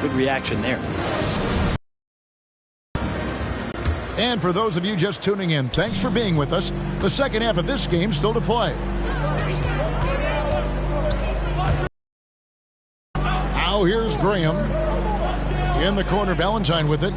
Good reaction there. And for those of you just tuning in, thanks for being with us. The second half of this game still to play. Now here's Graham. In the corner, Valentine with it.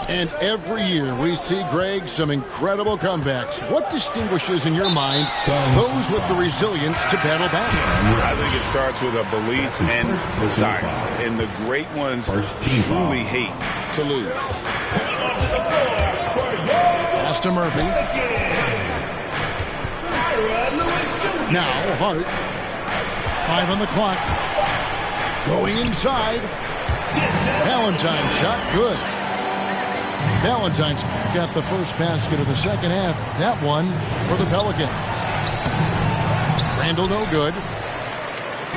And every year we see, Greg, some incredible comebacks. What distinguishes in your mind those with the resilience to battle back? I think it starts with a belief and desire. And the great ones truly hate to lose. Pass to Murphy. Now Hart. 5 on the clock. Going inside. Valentine shot good. Valentine's got the first basket of the second half. That one for the Pelicans. Randall no good.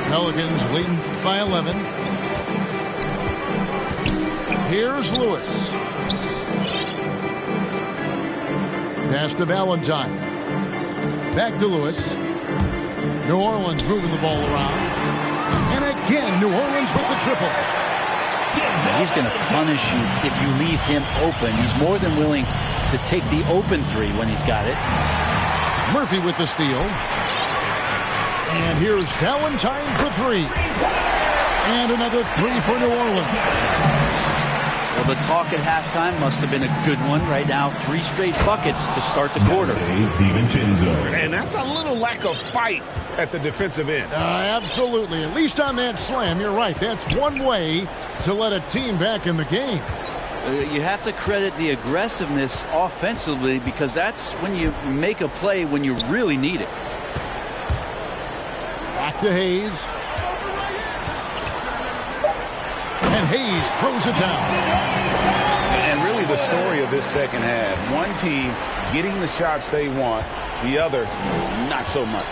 Pelicans leading by 11. Here's Lewis. Pass to Valentine. Back to Lewis. New Orleans moving the ball around. And again, New Orleans with the triple. He's going to punish you if you leave him open. He's more than willing to take the open three when he's got it. Murphy with the steal. And here's Valentine for 3. And another 3 for New Orleans. Well, the talk at halftime must have been a good one. Right now, 3 straight buckets to start the quarter. And that's a little lack of fight at the defensive end. Absolutely. At least on that slam, you're right. That's one way to let a team back in the game. You have to credit the aggressiveness offensively, because that's when you make a play when you really need it. Back to Hayes. And Hayes throws it down. And really the story of this second half. One team getting the shots they want, the other not so much.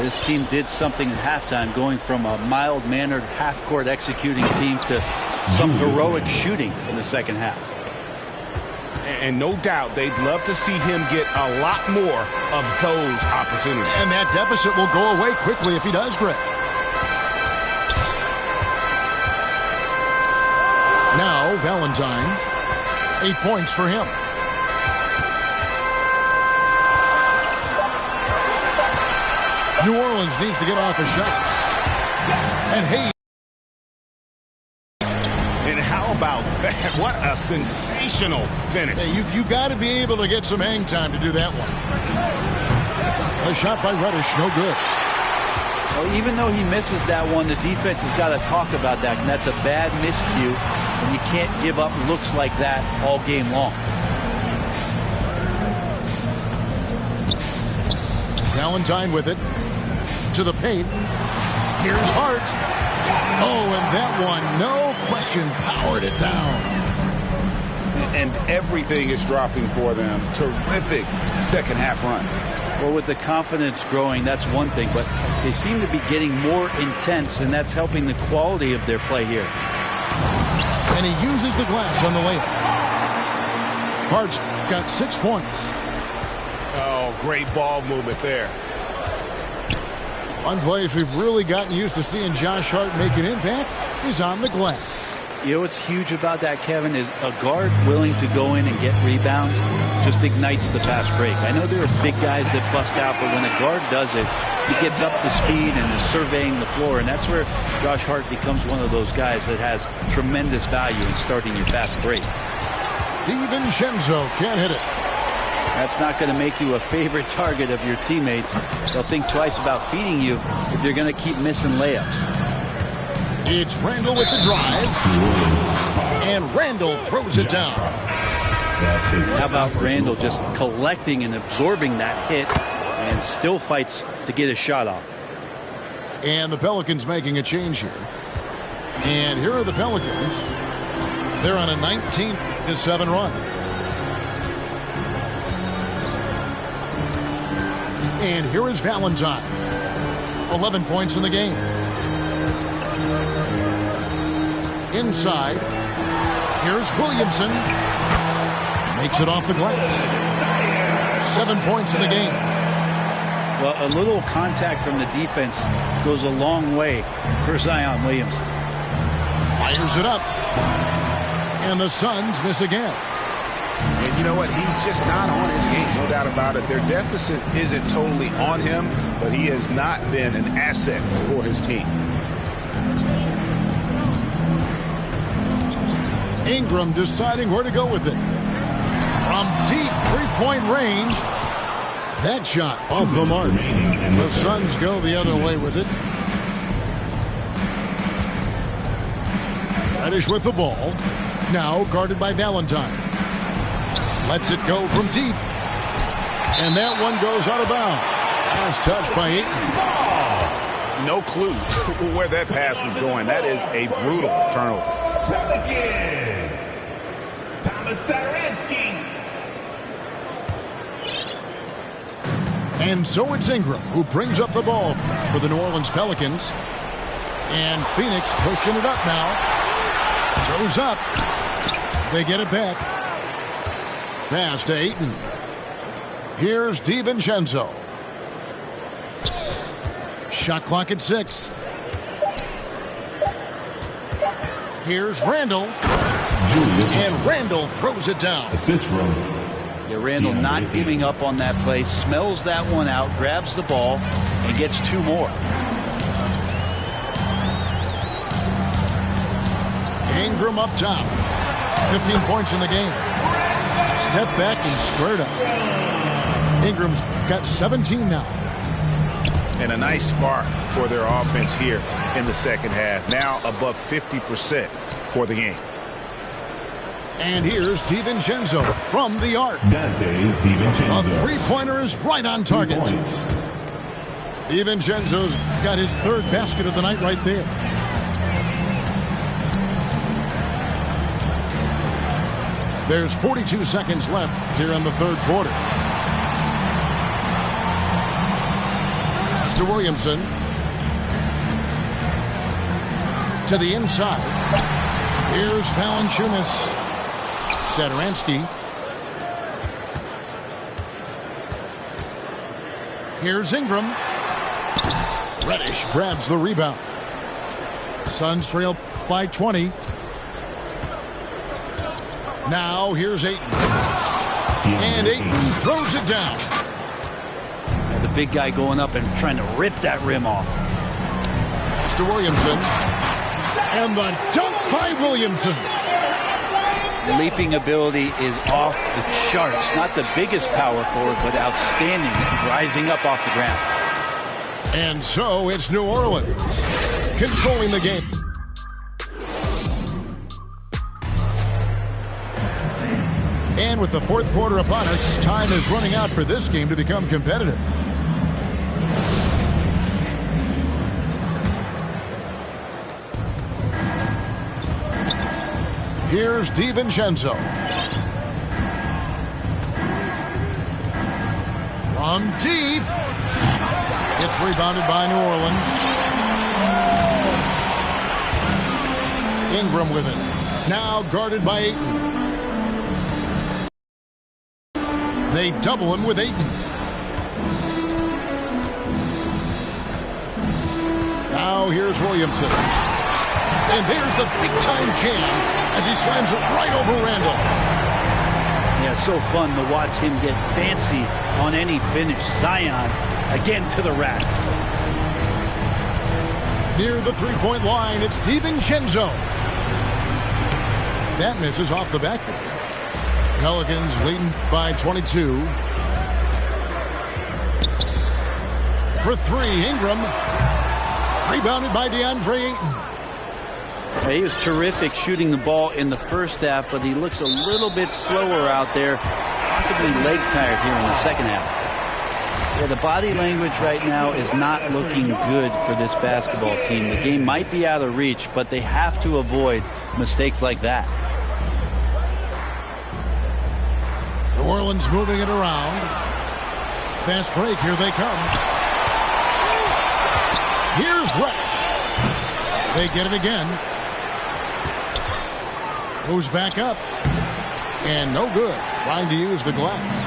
This team did something at halftime, going from a mild-mannered half-court executing team to some heroic shooting in the second half. And no doubt they'd love to see him get a lot more of those opportunities. And that deficit will go away quickly if he does, Greg. Now Valentine, 8 points for him. New Orleans needs to get off a shot. And Hayes. And how about that? What a sensational finish. Hey, you got to be able to get some hang time to do that one. A shot by Reddish, no good. Well, even though he misses that one, the defense has got to talk about that. And that's a bad miscue. And you can't give up looks like that all game long. Valentine with it. To the paint. Here's Hart. Oh, and that one, no question, powered it down. And everything is dropping for them. Terrific second half run. Well, with the confidence growing, that's one thing, but they seem to be getting more intense, and that's helping the quality of their play here. And he uses the glass on the layup. Hart's got 6 points. Oh, great ball movement there. One place we've really gotten used to seeing Josh Hart make an impact is on the glass. You know what's huge about that, Kevin, is a guard willing to go in and get rebounds just ignites the fast break. I know there are big guys that bust out, but when a guard does it, he gets up to speed and is surveying the floor, and that's where Josh Hart becomes one of those guys that has tremendous value in starting your fast break. DiVincenzo can't hit it. That's not going to make you a favorite target of your teammates. They'll think twice about feeding you if you're going to keep missing layups. It's Randall with the drive. And Randall throws it down. How about Randall just collecting and absorbing that hit and still fights to get a shot off. And the Pelicans making a change here. And here are the Pelicans. They're on a 19-7 run. And here is Valentine. 11 points in the game. Inside. Here's Williamson. Makes it off the glass. 7 points in the game. Well, a little contact from the defense goes a long way for Zion Williamson. Fires it up. And the Suns miss again. And you know what? He's just not on his game, no doubt about it. Their deficit isn't totally on him, but he has not been an asset for his team. Ingram deciding where to go with it. From deep three-point range. That shot off the mark. The Suns go the other way with it. Reddish with the ball. Now guarded by Valentine. Lets it go from deep. And that one goes out of bounds. Last touch by Ayton. No clue where that pass was going. That is a brutal turnover. And so it's Ingram who brings up the ball for the New Orleans Pelicans. And Phoenix pushing it up now. Goes up. They get it back. Pass to Ayton. Here's DiVincenzo. Shot clock at 6. Here's Randall. And Randall throws it down. Assist from Randall not giving up on that play. Smells that one out. Grabs the ball and gets 2 more. Ingram up top. 15 points in the game. Step back and squared up. Ingram's got 17 now. And a nice spark for their offense here in the second half. Now above 50% for the game. And here's DiVincenzo from the arc. A three-pointer is right on target. DiVincenzo's got his 3rd basket of the night right there. There's 42 seconds left here in the 3rd quarter. Mr. Williamson to the inside. Here's Valanciunas. Satoransky. Here's Ingram. Reddish grabs the rebound. Suns trail by 20. Now here's Ayton. And Ayton throws it down. The big guy going up and trying to rip that rim off. Mr. Williamson. And the dunk by Williamson. Leaping ability is off the charts. Not the biggest power forward, but outstanding, rising up off the ground. And so it's New Orleans controlling the game. And with the 4th quarter upon us, time is running out for this game to become competitive. Here's DiVincenzo. From deep. It's rebounded by New Orleans. Ingram with it. Now guarded by Ayton. They double him with Ayton. Now here's Williamson. And here's the big-time jam as he slams it right over Randall. Yeah, so fun to watch him get fancy on any finish. Zion again to the rack. Near the three-point line, it's DiVincenzo. That misses off the backboard. Pelicans leading by 22. For 3, Ingram. Rebounded by DeAndre Ayton. He was terrific shooting the ball in the first half, but he looks a little bit slower out there, possibly leg tired here in the second half. Yeah, the body language right now is not looking good for this basketball team. The game might be out of reach, but they have to avoid mistakes like that. New Orleans moving it around. Fast break, here they come. Here's Reddish. They get it again. Goes back up. And no good. Trying to use the glass.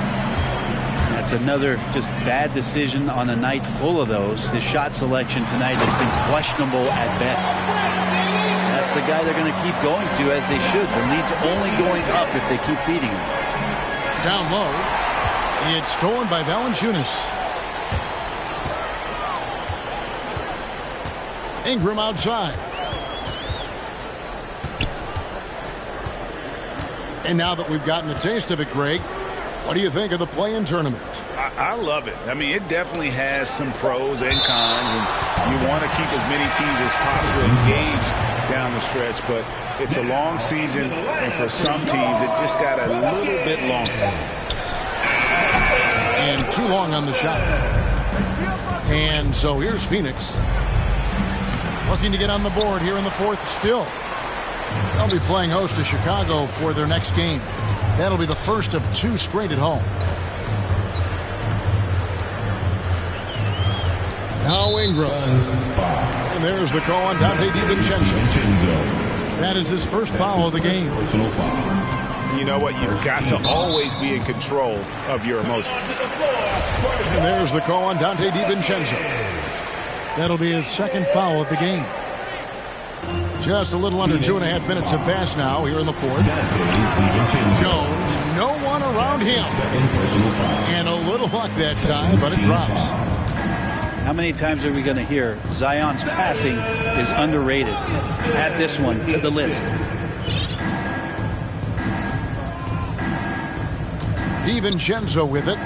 It's another just bad decision on a night full of those. His shot selection tonight has been questionable at best. That's the guy they're going to keep going to, as they should. Their lead's only going up if they keep feeding him. Down low. It's stolen by Valanciunas. Ingram outside. And now that we've gotten a taste of it, Greg, what do you think of the play-in tournament? I love it. I mean, it definitely has some pros and cons, and you want to keep as many teams as possible engaged down the stretch, but it's a long season, and for some teams, it just got a little bit longer. And too long on the shot. And so here's Phoenix, looking to get on the board here in the fourth still. They'll be playing host to Chicago for their next game. That'll be the first of 2 straight at home. Now Ingram. And there's the call on Dante DiVincenzo. That is his first foul of the game. You know what? You've got to always be in control of your emotions. And there's the call on Dante DiVincenzo. That'll be his second foul of the game. Just a little under 2.5 minutes have passed now here in the fourth. Jones, no one around him. And a little luck that time, but it drops. How many times are we going to hear Zion's passing is underrated? Add this one to the list. DiVincenzo with it.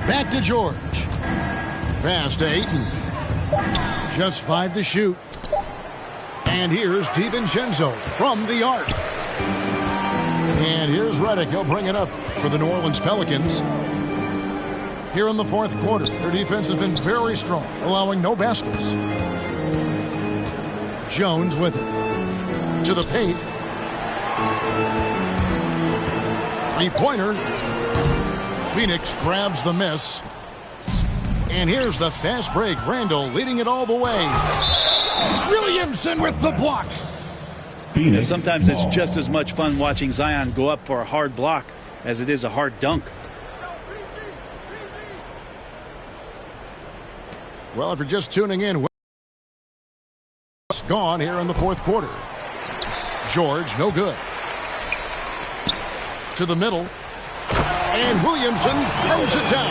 Back to George. Pass to Ayton. Just 5 to shoot. And here's DiVincenzo from the arc. And here's Redick. He'll bring it up for the New Orleans Pelicans. Here in the fourth quarter, their defense has been very strong, allowing no baskets. Jones with it. To the paint. Three-pointer. Phoenix grabs the miss. And here's the fast break. Randall leading it all the way. Williamson with the block. Sometimes it's just as much fun watching Zion go up for a hard block as it is a hard dunk. Well, if you're just tuning in, it's gone here in the fourth quarter. George, no good. To the middle. And Williamson throws it down.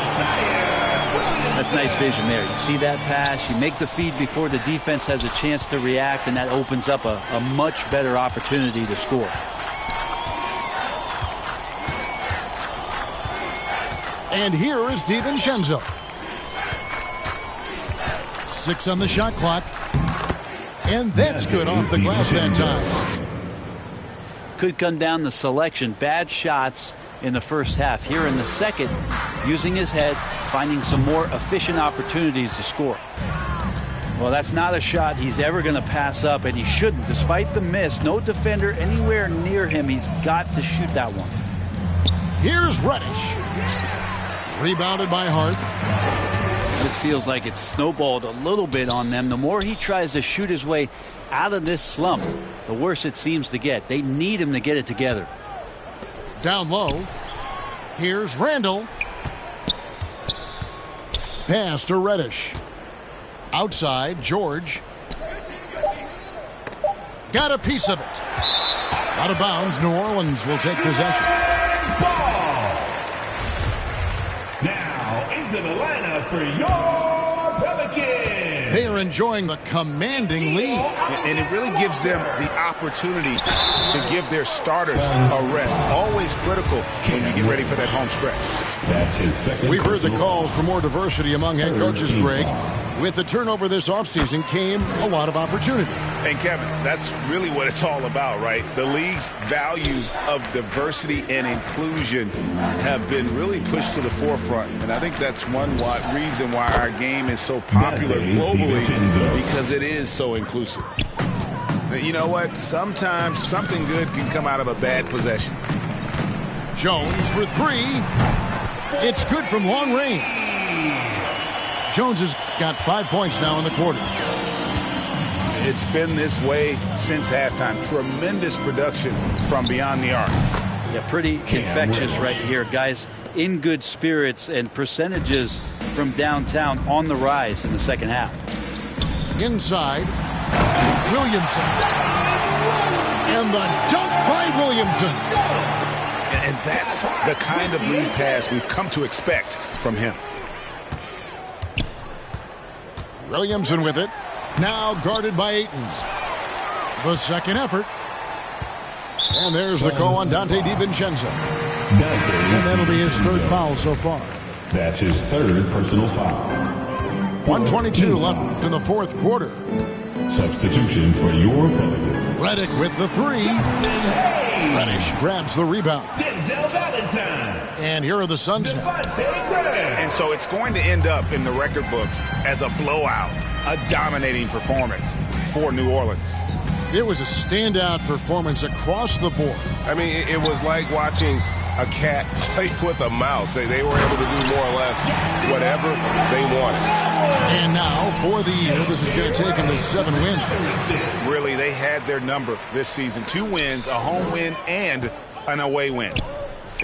That's nice vision there. You see that pass, you make the feed before the defense has a chance to react, and that opens up a much better opportunity to score. And here is DiVincenzo. 6 on the shot clock. And that's good off the glass that time. Could come down to selection. Bad shots in the first half. Here in the second, using his head, finding some more efficient opportunities to score. Well, that's not a shot he's ever going to pass up, and he shouldn't. Despite the miss, no defender anywhere near him. He's got to shoot that one. Here's Reddish. Rebounded by Hart. This feels like it's snowballed a little bit on them. The more he tries to shoot his way out of this slump, the worse it seems to get. They need him to get it together. Down low. Here's Randall. Pass to Reddish. Outside, George. Got a piece of it. Out of bounds, New Orleans will take possession. Ball. Now into the lineup for your Pelicans. They are enjoying the commanding lead. And it really gives them the opportunity to give their starters a rest. Always critical when you get ready for that home stretch. That's his second. We've heard the calls for more diversity among head coaches, Greg. With the turnover this offseason came a lot of opportunity. And Kevin, that's really what it's all about, right? The league's values of diversity and inclusion have been really pushed to the forefront. And I think that's one reason why our game is so popular globally, because it is so inclusive. But you know what? Sometimes something good can come out of a bad possession. Jones for 3. It's good from long range. Jones has got 5 points now in the quarter. It's been this way since halftime. Tremendous production from beyond the arc. Yeah, pretty infectious right here. Guys in good spirits and percentages from downtown on the rise in the second half. Inside, Williamson. And the dunk by Williamson. And that's the kind of lead pass we've come to expect from him. Williamson with it. Now guarded by Aytons. The second effort. And there's the call on Dante DiVincenzo. And that'll be his third foul so far. That's his third personal foul. 1:22 left in the fourth quarter. Substitution for your Pelicans. Redick with the three. Reddish grabs the rebound. And here are the Suns now. And so it's going to end up in the record books as a blowout, a dominating performance for New Orleans. It was a standout performance across the board. I mean, it was like watching a cat play with a mouse. They were able to do more or less whatever they wanted. And now, for the year, this is going to take them to 7 wins. Really, they had their number this season. 2 wins, a home win, and an away win.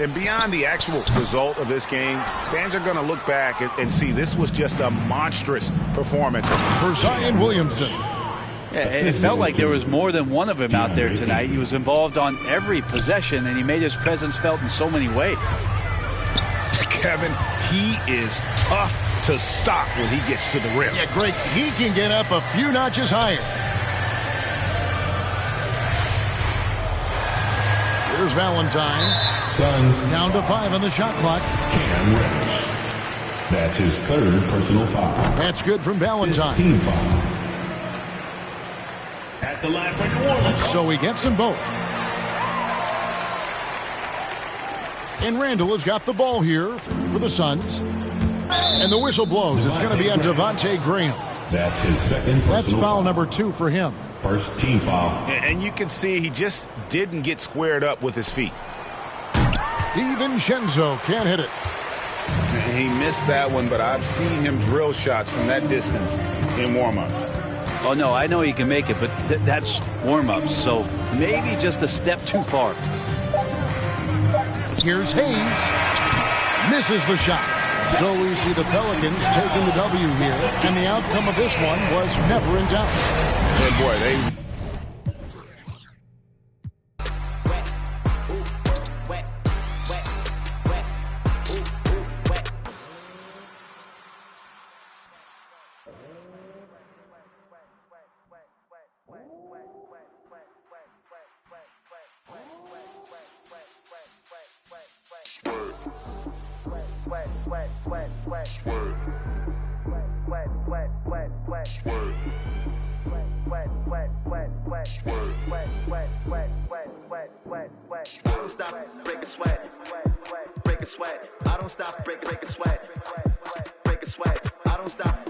And beyond the actual result of this game, fans are going to look back and see this was just a monstrous performance. For Zion Williamson. Yeah, it felt like there was more than one of him out there tonight. He was involved on every possession, and he made his presence felt in so many ways. Kevin, he is tough to stop when he gets to the rim. Yeah, Greg, he can get up a few notches higher. Here's Valentine. Suns down to 5 on the shot clock. Cam Reddish. That's his third personal foul. That's good from Valentine. Team foul. At the line for New Orleans. So he gets them both. And Randall has got the ball here for the Suns. And the whistle blows. It's going to be on Devontae Graham. That's his second personal That's foul number 2 for him. First team foul. And you can see he just didn't get squared up with his feet. DiVincenzo can't hit it. He missed that one, but I've seen him drill shots from that distance in warm-ups. Oh, no, I know he can make it, but that's warm-ups, so maybe just a step too far. Here's Hayes. Misses the shot. So we see the Pelicans taking the W here, and the outcome of this one was never in doubt. And boy, they... I don't stop, break a sweat, break a sweat. I don't stop, break a sweat, break a sweat. I don't stop.